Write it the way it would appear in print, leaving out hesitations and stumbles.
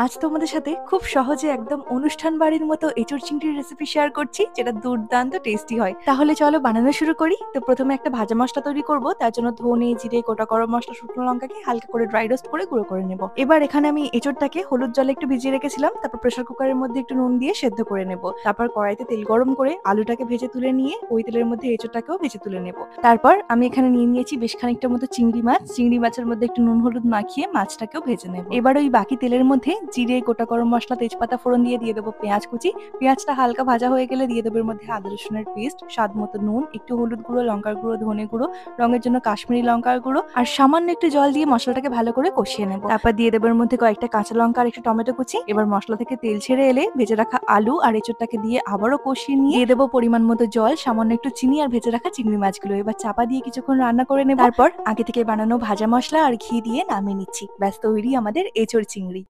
আজ তোমাদের সাথে খুব সহজে একদম অনুষ্ঠান বাড়ির মতো এঁচোড় চিংড়ির রেসিপি শেয়ার করছি, যেটা দুর্দান্ত টেস্টি হয়। তাহলে চলো বানানো শুরু করি। তো প্রথমে একটা ভাজা মশলা তৈরি করব। তার জন্য ধনে, জিরে, গোটা গরম মশলা, শুকনো লঙ্কাকে হালকা করে ড্রাই রোস্ট করে গুঁড়ো করে নেব। এবার এখানে আমি এঁচোড়টাকে হলুদ জলে একটু ভিজিয়ে রেখেছিলাম, তারপর প্রেসার কুকারের মধ্যে একটু নুন দিয়ে সেদ্ধ করে নেব। তারপর কড়াইতে তেল গরম করে আলুটাকে ভেজে তুলে নিয়ে ওই তেলের মধ্যে এঁচোড়টাকেও ভেজে তুলে নেব। তারপর আমি এখানে নিয়ে নিয়েছি বেশ খানিকটা মতো চিংড়ি মাছ। চিংড়ি মাছের মধ্যে একটু নুন হলুদ মাখিয়ে মাছটাকেও ভেজে নেব। এবার ওই বাকি তেলের মধ্যে জিরে, গোটা গরম মশলা, তেজপাতা ফোড়ন দিয়ে দেবো পেঁয়াজ কুচি। পেঁয়াজটা হালকা ভাজা হয়ে গেলে দিয়ে দেবো এর মধ্যে আদা রসুনের পেস্ট, স্বাদ মতো নুন, একটু হলুদ গুঁড়ো, লঙ্কার গুঁড়ো, ধনে গুঁড়ো, রঙের জন্য কাশ্মীরি লঙ্কার গুঁড়ো আর সামান্য একটু জল দিয়ে মশলাটাকে ভালো করে কষিয়ে নেব। তারপর দিয়ে দেবো এর মধ্যে কয়েকটা কাঁচা লঙ্কা আর একটু টমেটো কুচি। এবার মশলা থেকে তেল ছেড়ে এলে ভেজে রাখা আলু আর এঁচোড়টাকে দিয়ে আবারও কষিয়ে নিয়ে দিয়ে দেবো পরিমাণ মতো জল, সামান্য একটু চিনি আর ভেজে রাখা চিংড়ি মাছগুলো। এবার চাপা দিয়ে কিছুক্ষণ রান্না করে নেব। তারপর আগে থেকে বানানো ভাজা মশলা আর ঘি দিয়ে নামিয়ে নিচ্ছি। ব্যাস তৈরি আমাদের এঁচোড় চিংড়ি।